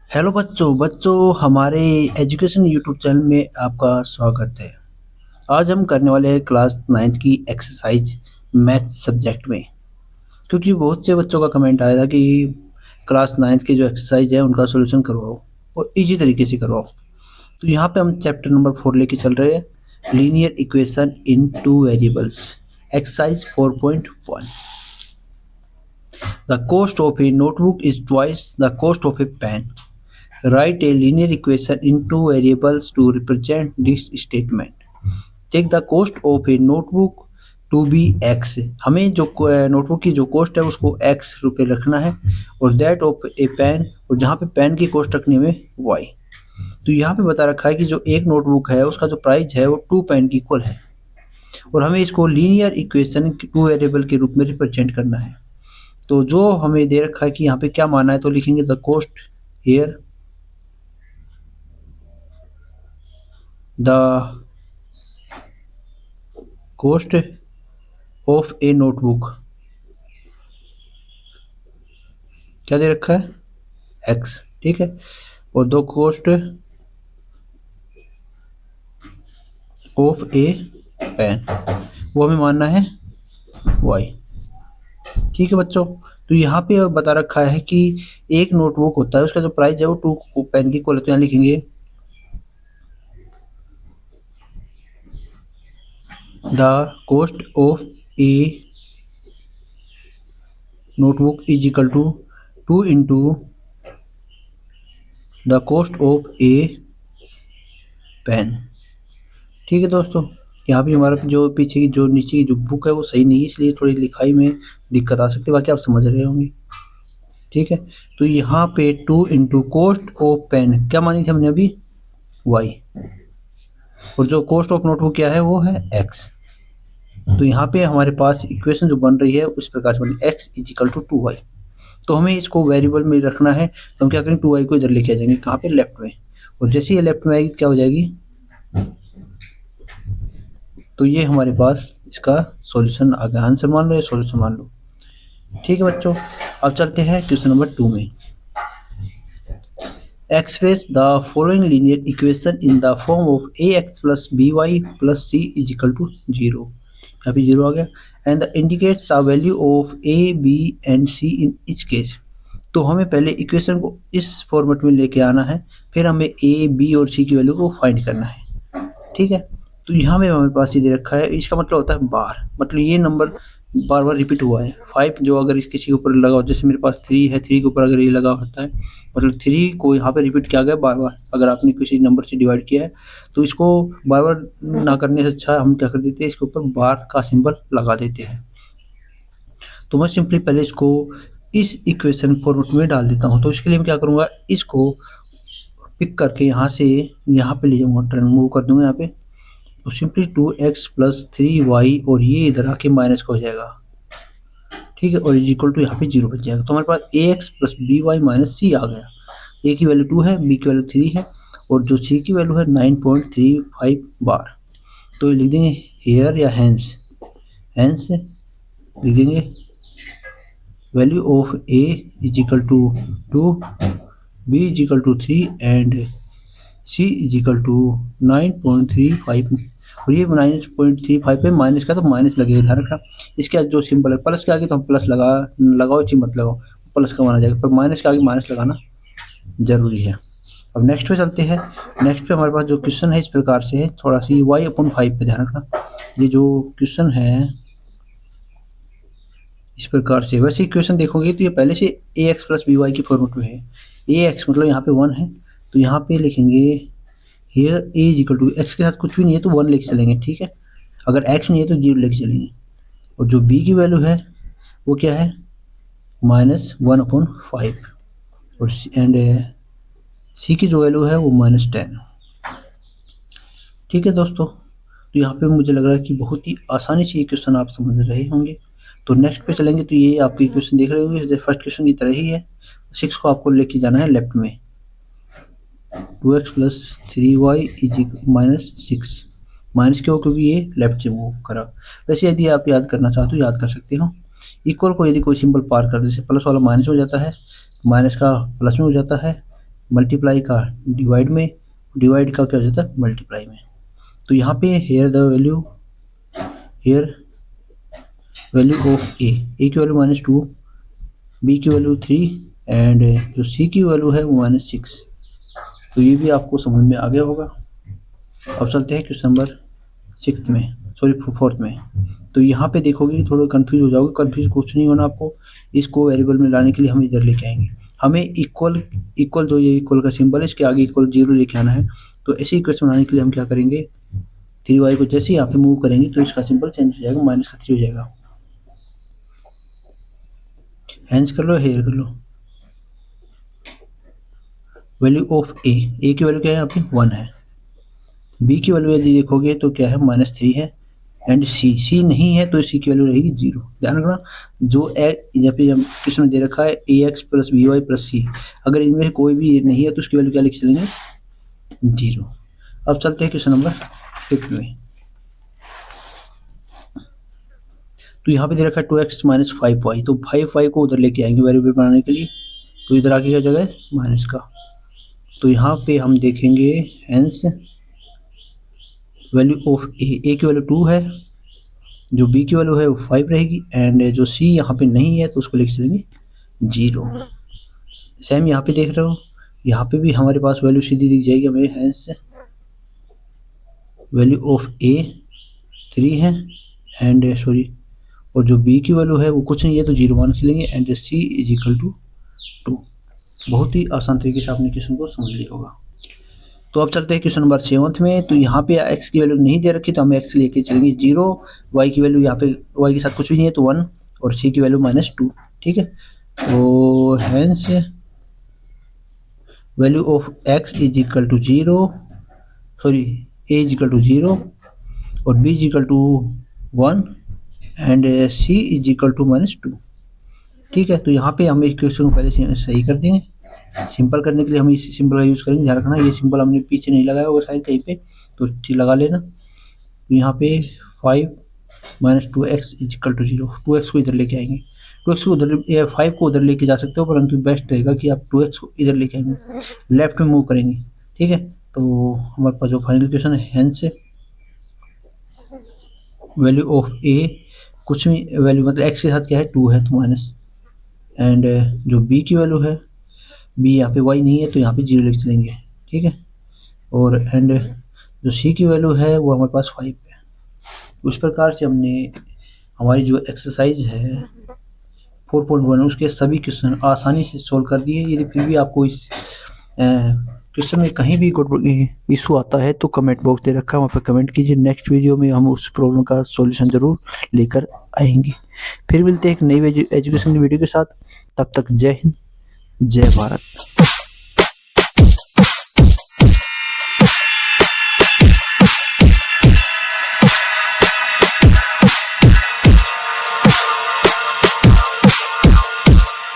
Hello बच्चों हमारे education YouTube channel में आपका स्वागत है। आज हम करने वाले हैं क्लास 9th की एक्सरसाइज मैथ्स सब्जेक्ट में, क्योंकि बहुत से बच्चों का कमेंट आया था कि क्लास 9th की जो एक्सरसाइज है उनका सॉल्यूशन करवाओ और इजी तरीके से करवाओ। तो यहाँ पे हम चैप्टर नंबर 4 लेके चल रहे हैं, linear equation in two variables, exercise 4.1। The cost of a notebook is twice the cost of a pen. Write a linear equation in two variables to represent this statement. Take the cost of a notebook to be x। हमें जो notebook की जो cost है उसको x रुपये रखना है, और दैट ऑफ ए पेन, और जहाँ पे पेन की कॉस्ट रखनी है y। तो यहाँ पे बता रखा है कि जो एक नोटबुक है उसका जो प्राइस है वो 2 पेन की इक्वल है, और हमें इसको लीनियर इक्वेशन टू वेरिएबल के रूप में रिप्रेजेंट करना है। तो जो हमें दे रखा है कि यहाँ पे क्या माना है, तो लिखेंगे the cost here, the cost of a notebook, क्या दे रखा है x, ठीक है, और the cost of a pen वो हमें मानना है y। ठीक है बच्चों, तो यहाँ पे बता रखा है कि एक नोटबुक होता है उसका जो प्राइस है वो 2 पेन की इक्वल है, तो यहाँ लिखेंगे the cost of a notebook is equal to 2 into the cost of a pen. ठीक है दोस्तों, यहाँ पे हमारा जो पीछे की जो नीचे की जो बुक है वो सही नहीं है, इसलिए थोड़ी लिखाई में दिक्कत आ सकती है, बाकी आप समझ रहे होंगे। ठीक है, तो यहाँ पे 2 इंटू कॉस्ट ऑफ पेन क्या मानी थी हमने अभी, y, और जो कॉस्ट ऑफ नोटबुक क्या है वो है x। तो यहाँ पे हमारे पास इक्वेशन जो बन रही है उस प्रकार से बनी x is equal to 2y। तो हमें इसको वेरिएबल में रखना है, तो हम क्या करेंगे 2y को इधर लेके आ जाएंगे, कहाँ पे, लेफ्ट में, और जैसे ये लेफ्ट में आएगी क्या हो जाएगी, तो ये हमारे पास इसका सॉल्यूशन आ गया, आंसर मान लो या सॉल्यूशन मान लो। ठीक है बच्चों, अब चलते हैं क्वेश्चन नंबर 2 में। Express the following linear equation in the form of ax plus by plus c is equal to 0। यहाँ पे 0 आ गया, and the indicates the value of a b and c in each case. तो हमें पहले equation को इस format में लेके आना है, फिर हमें a b और c की वैल्यू को फाइंड करना है। ठीक है, तो यहाँ में हमारे पास ये दे रखा है, इसका मतलब होता है बार, मतलब ये नंबर बार बार रिपीट हुआ है। 5 जो अगर इस किसी के ऊपर लगा हो, जैसे मेरे पास 3 है, 3 के ऊपर अगर ये लगा होता है, मतलब 3 को यहाँ पे रिपीट किया गया बार बार। अगर आपने किसी नंबर से डिवाइड किया है तो इसको बार बार ना करने से अच्छा हम क्या कर देते हैं, इसके ऊपर बार का सिंबल लगा देते हैं। तो मैं सिंपली पहले इसको इस इक्वेशन फॉर्मेट में डाल देता हूँ। तो इसके लिए मैं क्या करूँगा, इसको पिक करके यहाँ से यहाँ पे ले जाऊँगा, टर्न मूव कर दूँगा यहाँ पे, तो सिंपली 2x प्लस 3y, और ये इधर आके माइनस का हो जाएगा। ठीक है, और इज इक्वल टू यहाँ पे 0 बच जाएगा। तो हमारे पास ax plus by minus c आ गया। a की वैल्यू 2 है, b की वैल्यू 3 है, और जो c की वैल्यू है 9.35 बार। तो लिख देंगे हेयर या हैंस, हैंस लिख देंगे value of a is equal to 2, b is equal to 3 and c is equal to 9.35। और ये 9.35 पे माइनस का, तो माइनस लगेगा, ध्यान रखना। इसके आगे जो सिंबल है प्लस के आगे, तो हम प्लस लगाओ चाहे मत लगाओ, प्लस का माना जाएगा, पर माइनस के आगे माइनस लगाना जरूरी है। अब नेक्स्ट पे चलते हैं। नेक्स्ट पे हमारे पास जो क्वेश्चन है इस प्रकार से है, थोड़ा सी y/5 पे ध्यान रखना। ये जो क्वेश्चन है इस प्रकार से, वैसे क्वेश्चन देखोगे तो ये पहले से ax प्लस by की फॉर्मेट में है। ax मतलब यहाँ पे 1 है, तो यहाँ पे लिखेंगे here a is equal to, x के साथ कुछ भी नहीं है तो 1 लेके चलेंगे। ठीक है, अगर x नहीं है तो 0 लेके चलेंगे, और जो b की वैल्यू है वो क्या है, -1/5, और एंड c की जो वैल्यू है वो -10। ठीक है दोस्तों, तो यहाँ पे मुझे लग रहा है कि बहुत ही आसानी से ये क्वेश्चन आप समझ रहे होंगे। तो नेक्स्ट पे चलेंगे, तो ये आपके क्वेश्चन देख रहे होंगे फर्स्ट क्वेश्चन की तरह ही है। 6 को आपको लेके जाना है लेफ्ट में, 2x plus 3y is -6, minus क्यों, क्योंकि ये लेफ्ट से मूव करा। वैसे यदि आप याद करना चाहते हो याद कर सकते हो। इक्वल को यदि कोई सिंबल पार कर दे, जैसे प्लस वाला माइनस में हो जाता है, माइनस का प्लस में हो जाता है, मल्टीप्लाई का डिवाइड में, डिवाइड का क्या हो जाता है मल्टीप्लाई में। तो यहाँ पे here the value, here value of A की वैल्यू -2, बी की वैल्यू 3 एंड जो सी की वैल्यू है वो -6। तो ये भी आपको समझ में आ गया होगा। अब चलते हैं क्वेश्चन नंबर 6 में, सॉरी 4th में। तो यहाँ पे देखोगे कि थोड़ा कंफ्यूज हो जाओगे, कंफ्यूज कुछ नहीं होना आपको। इसको वेरिएबल में लाने के लिए हम इधर लेके आएंगे, हमें इक्वल जो ये इक्वल का सिंबल है इसके आगे इक्वल 0 लेके आना है। तो ऐसे इक्वेशन बनाने के लिए हम क्या करेंगे, 3y को जैसे यहाँ पे मूव करेंगे तो इसका सिंबल चेंज हो जाएगा, -3 हो जाएगा। हैंस कर लो, हेयर कर लो। वैल्यू ऑफ ए की वैल्यू क्या है यहाँ पे 1 है, बी की वैल्यू यदि देखोगे तो क्या है -3 है, एंड सी नहीं है तो सी की वैल्यू रहेगी 0। ध्यान रखना, जो यहाँ पे क्वेश्चन में दे रखा है ax + by + c, अगर इनमें से कोई भी नहीं है तो उसकी वैल्यू क्या लिख चलेंगे 0। अब चलते हैं क्वेश्चन नंबर 5 में। तो यहाँ पे दे रखा है 2x - 5y, तो 5y को उधर लेके आएंगे वेरिएबल बनाने के लिए। तो इधर आके क्या जगह है माइनस का, तो यहाँ पे हम देखेंगे हेंस वैल्यू ऑफ ए की वैल्यू 2 है, जो बी की वैल्यू है वो 5 रहेगी, एंड जो सी यहाँ पे नहीं है तो उसको लेके चलेंगे 0। सेम यहाँ पे देख रहे हो, यहाँ पे भी हमारे पास वैल्यू सीधी दिख जाएगी हमें, हेंस वैल्यू ऑफ ए 3 है एंड सॉरी, और जो बी की वैल्यू है वो कुछ नहीं है तो 0 मान चलेंगे, एंड सी = 2। बहुत ही आसान तरीके से आपने क्वेश्चन को समझ लिया होगा। तो अब चलते हैं क्वेश्चन नंबर 7 में। तो यहाँ पे x की वैल्यू नहीं दे रखी तो हम x लेके चलेंगे 0, y की वैल्यू यहाँ पे y के साथ कुछ भी नहीं है तो 1, और c की वैल्यू -2। ठीक है, तो hence value of x = 0, sorry a = 0 और b = 1 एंड c = -2। ठीक है, तो यहाँ पे हम इस क्वेश्चन को पहले सही कर देंगे। सिंपल करने के लिए हम इस सिंबल का यूज़ करेंगे। ध्यान रखना ये सिंबल हमने पीछे नहीं लगाया होगा शायद कहीं पे, तो लगा लेना। तो यहाँ पे 5 - 2x = 0, 2x को इधर लेके आएंगे, 2x को उधर, 5 को उधर लेके जा सकते हो, परंतु बेस्ट रहेगा कि आप 2x को इधर लेके आएंगे, लेफ्ट में मूव करेंगे। ठीक है, तो हमारे पास जो फाइनल क्वेश्चन है हेंस वैल्यू ऑफ ए, कुछ भी वैल्यू मतलब x के साथ क्या है 2 है तो माइनस, एंड जो b की वैल्यू है, b यहाँ पे y नहीं है तो यहाँ पे 0 लेके चलेंगे। ठीक है, और एंड जो c की वैल्यू है वो हमारे पास 5 है। उस प्रकार से हमने हमारी जो एक्सरसाइज है 4.1 उसके सभी क्वेश्चन आसानी से सॉल्व कर दिए। यदि फिर भी आपको इस क्वेश्चन में कहीं भी इशू आता है तो कमेंट बॉक्स दे रखा है, वहाँ पर कमेंट कीजिए। नेक्स्ट वीडियो में हम उस प्रॉब्लम का सॉल्यूशन ज़रूर लेकर आएंगे। फिर मिलते हैं एक नई एजुकेशन वीडियो के साथ, तब तक जय हिंद, जय भारत।